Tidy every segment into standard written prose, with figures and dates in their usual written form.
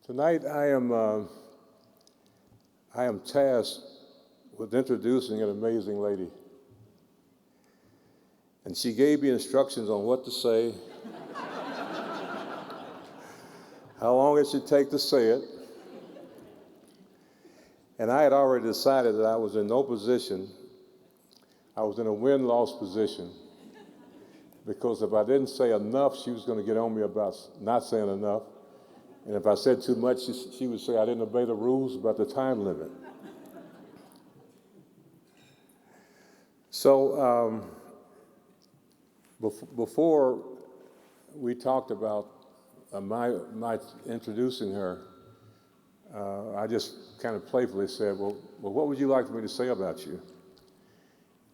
Tonight I am tasked with introducing an amazing lady. And she gave me instructions on what to say, how long it should take to say it. And I had already decided that I was in no position, I was in a win-loss position, because if I didn't say enough, she was going to get on me about not saying enough. And if I said too much, she would say I didn't obey the rules about the time limit. So before we talked about my introducing her, I just kind of playfully said, well, what would you like for me to say about you?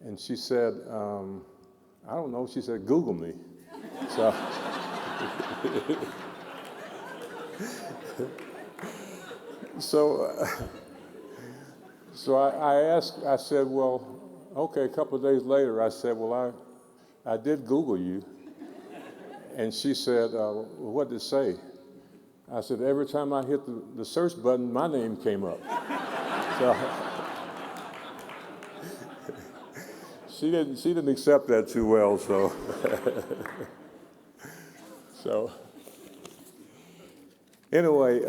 And she said, I don't know. She said, Google me. So, so I said, well, okay, a couple of days later, I said, well, I did Google you. And she said, well, what did it say? I said, every time I hit the search button, my name came up. So she didn't accept that too well, so. So anyway,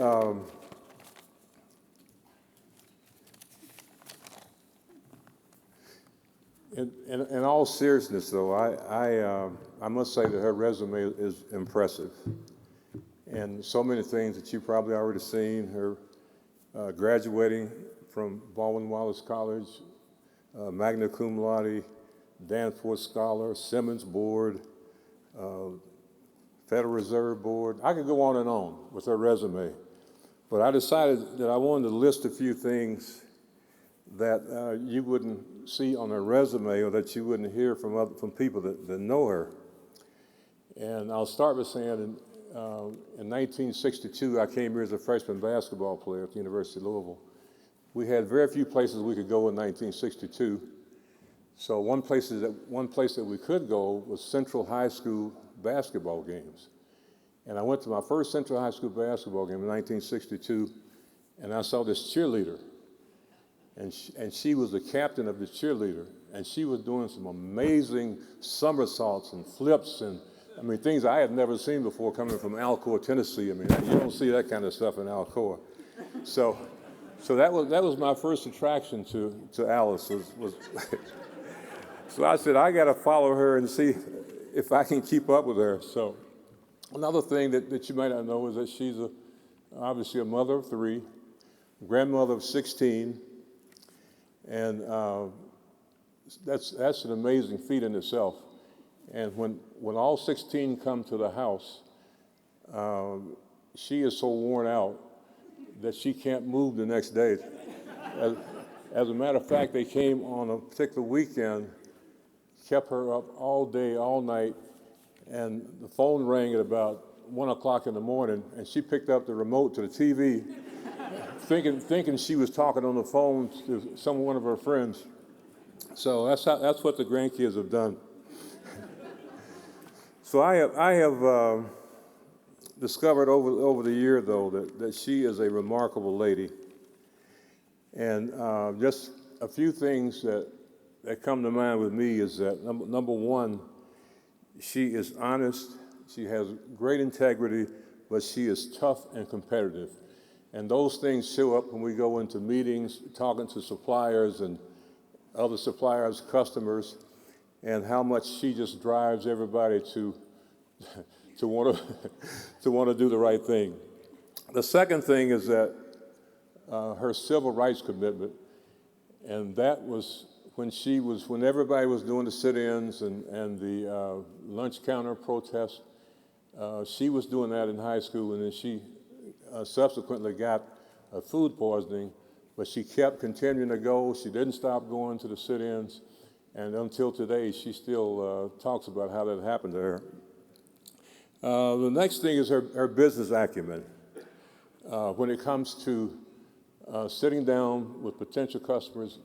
in all seriousness, though, I must say that her resume is impressive. And so many things that you've probably already seen, her graduating from Baldwin Wallace College, magna cum laude, Danforth Scholar, Simmons Board, Federal Reserve Board. I could go on with her resume. But I decided that I wanted to list a few things that you wouldn't see on her resume or that you wouldn't hear from people that know her. And I'll start by saying in 1962, I came here as a freshman basketball player at the University of Louisville. We had very few places we could go in 1962. So one place that we could go was Central High School basketball games. And I went to my first Central High School basketball game in 1962, and I saw this cheerleader. And she was the captain of the cheerleader, and she was doing some amazing somersaults and flips and things I had never seen before coming from Alcoa, Tennessee. You don't see that kind of stuff in Alcoa. So that was my first attraction to Alice. Was So I said, I got to follow her and see if I can keep up with her. So another thing that you might not know is that she's obviously a mother of 3, grandmother of 16, and that's an amazing feat in itself. And when all 16 come to the house, she is so worn out that she can't move the next day. As a matter of fact, they came on a particular weekend, kept her up all day, all night, and the phone rang at about 1 o'clock in the morning, and she picked up the remote to the TV, thinking she was talking on the phone to one of her friends. So that's what the grandkids have done. So I have discovered over the year, though, that she is a remarkable lady. And just a few things that come to mind with me is that, number one, she is honest, she has great integrity, but she is tough and competitive. And those things show up when we go into meetings, talking to suppliers and other suppliers, customers, and how much she just drives everybody to want to do the right thing. The second thing is that her civil rights commitment, and that was when everybody was doing the sit-ins and the lunch counter protests. She was doing that in high school, and then she subsequently got food poisoning, but she kept continuing to go. She didn't stop going to the sit-ins, and until today, she still talks about how that happened to her. The next thing is her business acumen. When it comes to sitting down with potential customers,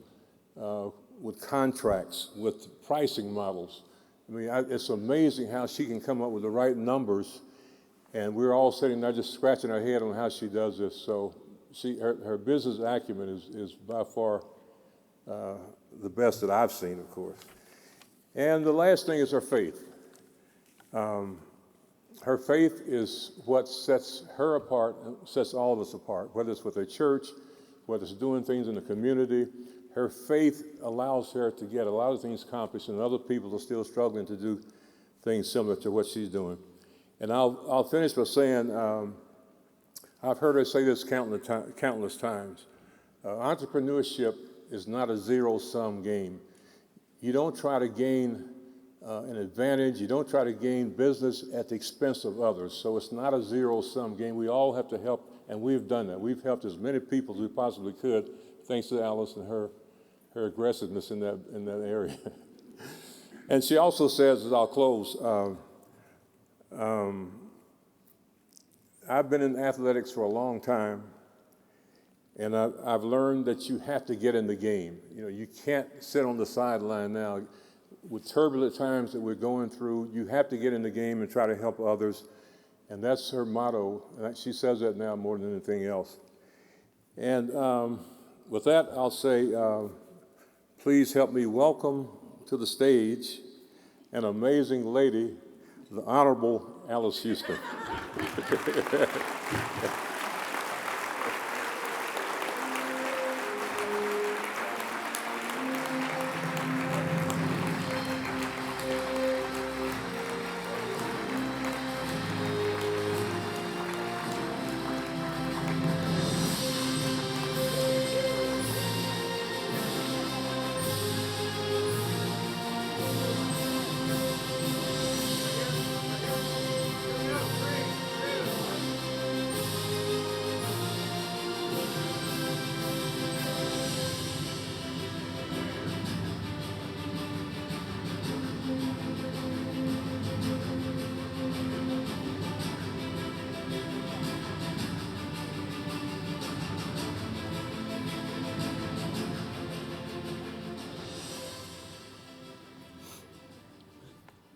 with contracts, with pricing models. It's amazing how she can come up with the right numbers And we're all sitting there just scratching our head on how she does this. So her business acumen is by far the best that I've seen, of course. And the last thing is her faith. Her faith is what sets her apart, sets all of us apart, whether it's with a church, whether it's doing things in the community. Her faith allows her to get a lot of things accomplished, and other people are still struggling to do things similar to what she's doing. And I'll finish by saying, I've heard her say this countless times. Entrepreneurship is not a zero-sum game. You don't try to gain an advantage. You don't try to gain business at the expense of others. So it's not a zero-sum game. We all have to help, and we've done that. We've helped as many people as we possibly could, thanks to Alice and her aggressiveness in that area. And she also says, as I'll close, I've been in athletics for a long time, and I've learned that you have to get in the game. You know, you can't sit on the sideline now. With turbulent times that we're going through, you have to get in the game and try to help others, and that's her motto. She says that now more than anything else. And with that, I'll say, please help me welcome to the stage an amazing lady, the Honorable Alice Houston.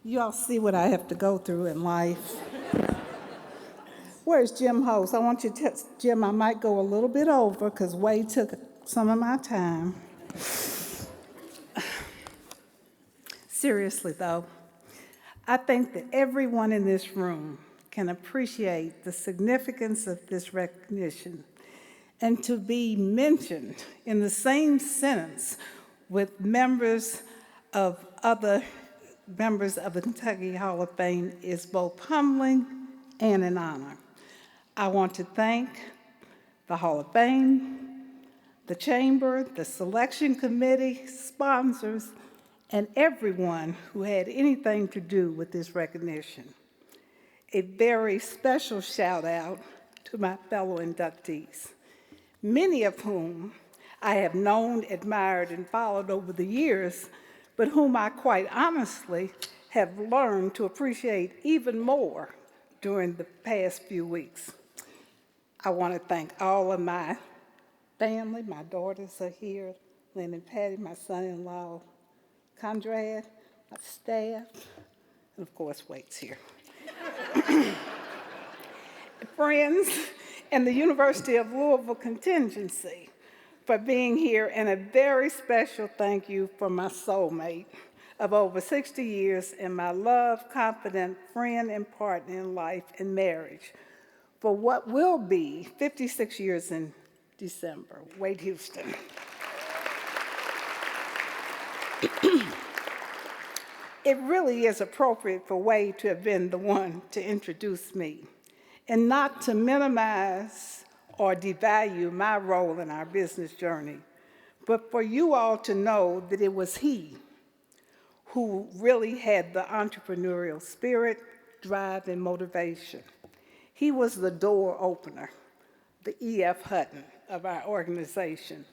You all see what I have to go through in life. Where's Jim Host? I want you to tell Jim I might go a little bit over because Wade took some of my time. Seriously, though, I think that everyone in this room can appreciate the significance of this recognition, and to be mentioned in the same sentence with members of other members of the Kentucky Hall of Fame is both humbling and an honor. I want to thank the Hall of Fame, the Chamber, the selection committee, sponsors, and everyone who had anything to do with this recognition. A very special shout out to my fellow inductees, many of whom I have known, admired, and followed over the years, but whom I quite honestly have learned to appreciate even more during the past few weeks. I want to thank all of my family. My daughters are here, Lynn and Patty, my son-in-law, Conrad, my staff, and of course, Wade's here. Friends, and the University of Louisville contingency for being here, and a very special thank you for my soulmate of over 60 years and my love, confident friend and partner in life and marriage for what will be 56 years in December, Wade Houston. It really is appropriate for Wade to have been the one to introduce me, and not to minimize or devalue my role in our business journey, but for you all to know that it was he who really had the entrepreneurial spirit, drive, and motivation. He was the door opener, the E.F. Hutton of our organization,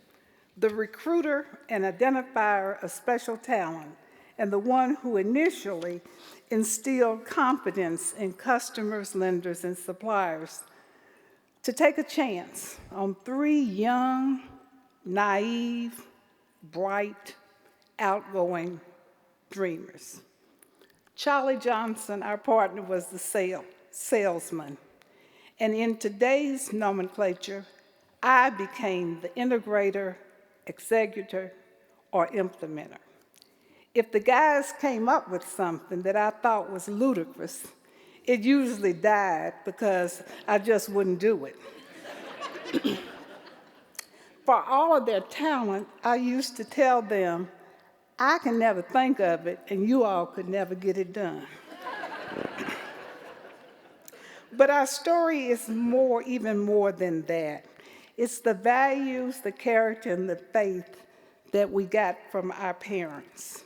the recruiter and identifier of special talent, and the one who initially instilled confidence in customers, lenders, and suppliers to take a chance on 3 young, naive, bright, outgoing dreamers. Charlie Johnson, our partner, was the sale salesman. And in today's nomenclature, I became the integrator, executor, or implementer. If the guys came up with something that I thought was ludicrous, it usually died because I just wouldn't do it. For all of their talent, I used to tell them, I can never think of it, and you all could never get it done. But our story is more, even more than that. It's the values, the character, and the faith that we got from our parents.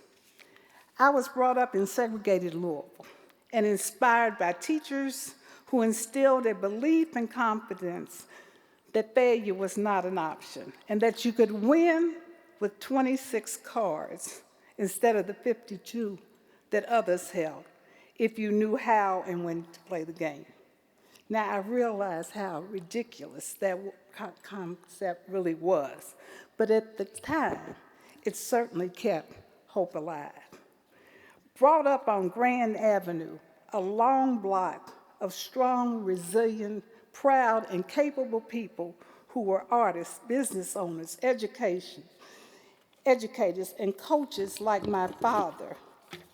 I was brought up in segregated Louisville and inspired by teachers who instilled a belief and confidence that failure was not an option and that you could win with 26 cards instead of the 52 that others held if you knew how and when to play the game. Now, I realize how ridiculous that concept really was, but at the time, it certainly kept hope alive. Brought up on Grand Avenue, a long block of strong, resilient, proud, and capable people who were artists, business owners, educators, and coaches like my father,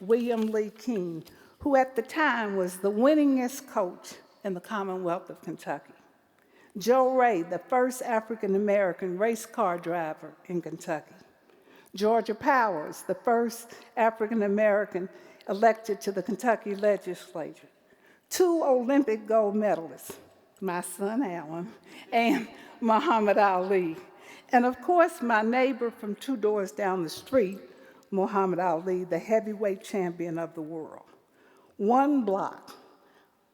William Lee King, who at the time was the winningest coach in the Commonwealth of Kentucky. Joe Ray, the first African-American race car driver in Kentucky. Georgia Powers, the first African-American elected to the Kentucky legislature. 2 Olympic gold medalists, my son Alan and Muhammad Ali. And of course, my neighbor from 2 doors down the street, Muhammad Ali, the heavyweight champion of the world. One block,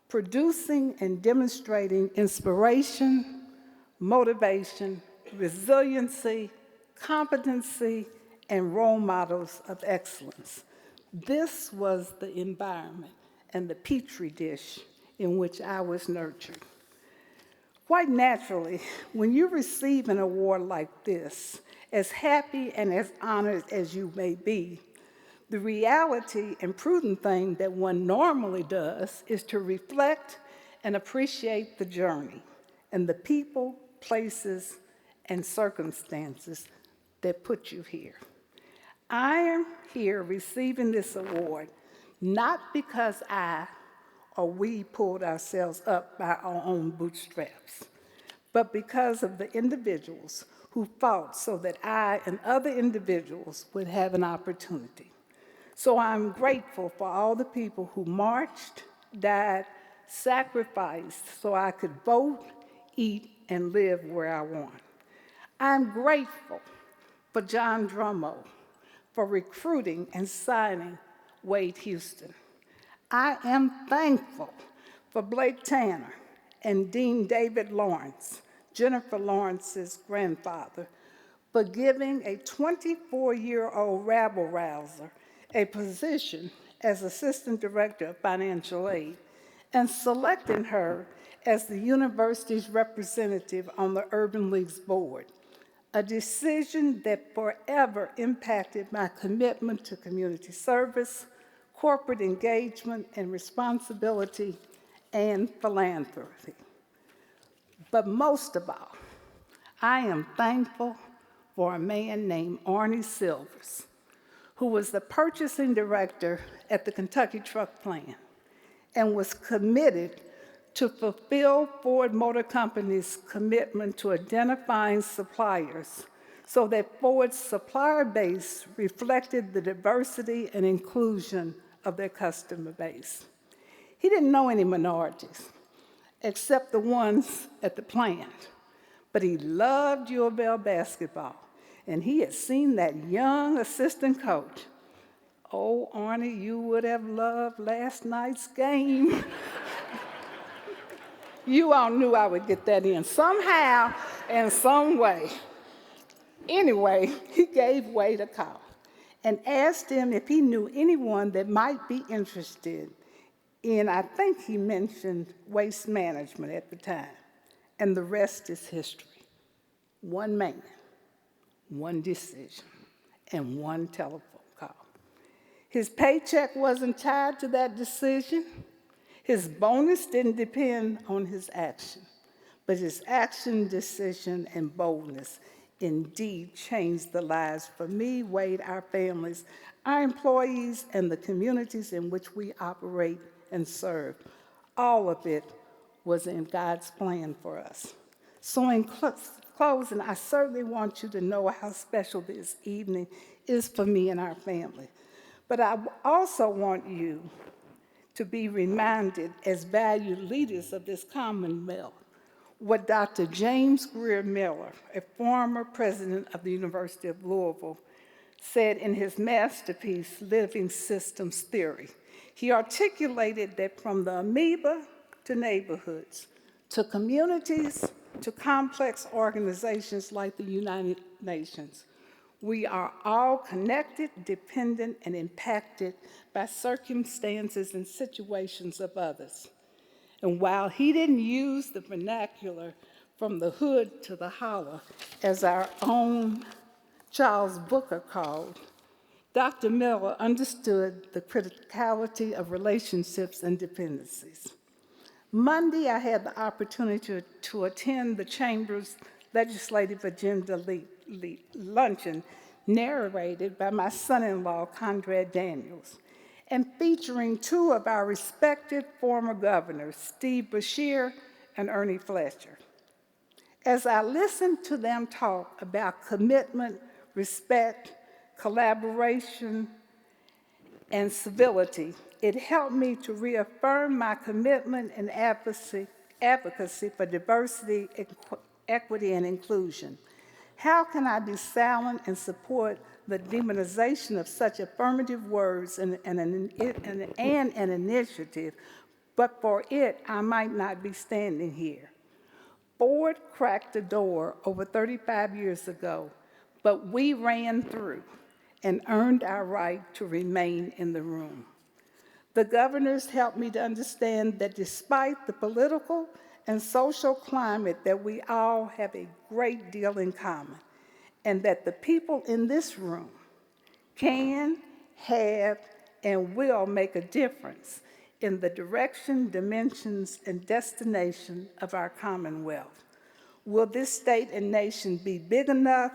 producing and demonstrating inspiration, motivation, resiliency, competency, and role models of excellence. This was the environment and the petri dish in which I was nurtured. Quite naturally, when you receive an award like this, as happy and as honored as you may be, the reality and prudent thing that one normally does is to reflect and appreciate the journey and the people, places, and circumstances that put you here. I am here receiving this award not because I or we pulled ourselves up by our own bootstraps, but because of the individuals who fought so that I and other individuals would have an opportunity. So I'm grateful for all the people who marched, died, sacrificed so I could vote, eat, and live where I want. I'm grateful for John Drummo for recruiting and signing Wade Houston. I am thankful for Blake Tanner and Dean David Lawrence, Jennifer Lawrence's grandfather, for giving a 24-year-old rabble-rouser a position as Assistant Director of Financial Aid and selecting her as the university's representative on the Urban League's board, a decision that forever impacted my commitment to community service, corporate engagement and responsibility, and philanthropy. But most of all, I am thankful for a man named Arnie Silvers, who was the purchasing director at the Kentucky Truck Plant and was committed to fulfill Ford Motor Company's commitment to identifying suppliers so that Ford's supplier base reflected the diversity and inclusion of their customer base. He didn't know any minorities, except the ones at the plant, but he loved U of L basketball, and he had seen that young assistant coach. Oh, Arnie, you would have loved last night's game. You all knew I would get that in somehow and some way. Anyway, he gave Wade a call and asked him if he knew anyone that might be interested in, I think he mentioned waste management at the time, and the rest is history. One man, one decision, and one telephone call. His paycheck wasn't tied to that decision. His bonus didn't depend on his action, but his action, decision, and boldness indeed changed the lives for me, Wade, our families, our employees, and the communities in which we operate and serve. All of it was in God's plan for us. So in closing, I certainly want you to know how special this evening is for me and our family. But I also want you to be reminded as valued leaders of this Commonwealth what Dr. James Greer Miller, a former president of the University of Louisville, said in his masterpiece, Living Systems Theory. He articulated that from the amoeba to neighborhoods, to communities, to complex organizations like the United Nations, we are all connected, dependent, and impacted by circumstances and situations of others. And while he didn't use the vernacular from the hood to the holler, as our own Charles Booker called, Dr. Miller understood the criticality of relationships and dependencies. Monday, I had the opportunity to attend the Chamber's Legislative Agenda Luncheon, narrated by my son-in-law, Conrad Daniels, and featuring two of our respected former governors, Steve Beshear and Ernie Fletcher. As I listened to them talk about commitment, respect, collaboration, and civility, it helped me to reaffirm my commitment and advocacy for diversity, equity, and inclusion. How can I be silent and support the demonization of such affirmative words and an initiative, but for it, I might not be standing here? Ford cracked the door over 35 years ago, but we ran through and earned our right to remain in the room. The governors helped me to understand that despite the political and social climate, that we all have a great deal in common, and that the people in this room can, have, and will make a difference in the direction, dimensions, and destination of our Commonwealth. Will this state and nation be big enough,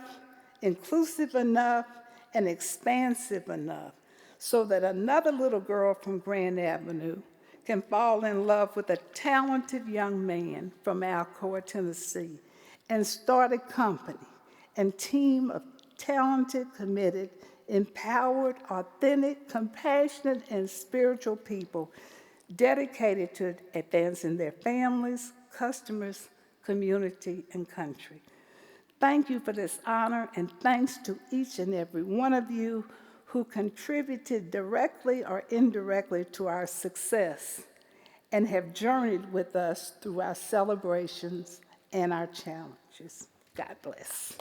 inclusive enough, and expansive enough so that another little girl from Grand Avenue can fall in love with a talented young man from Alcoa, Tennessee, and start a company and team of talented, committed, empowered, authentic, compassionate, and spiritual people dedicated to advancing their families, customers, community, and country. Thank you for this honor, and thanks to each and every one of you who contributed directly or indirectly to our success and have journeyed with us through our celebrations and our challenges. God bless.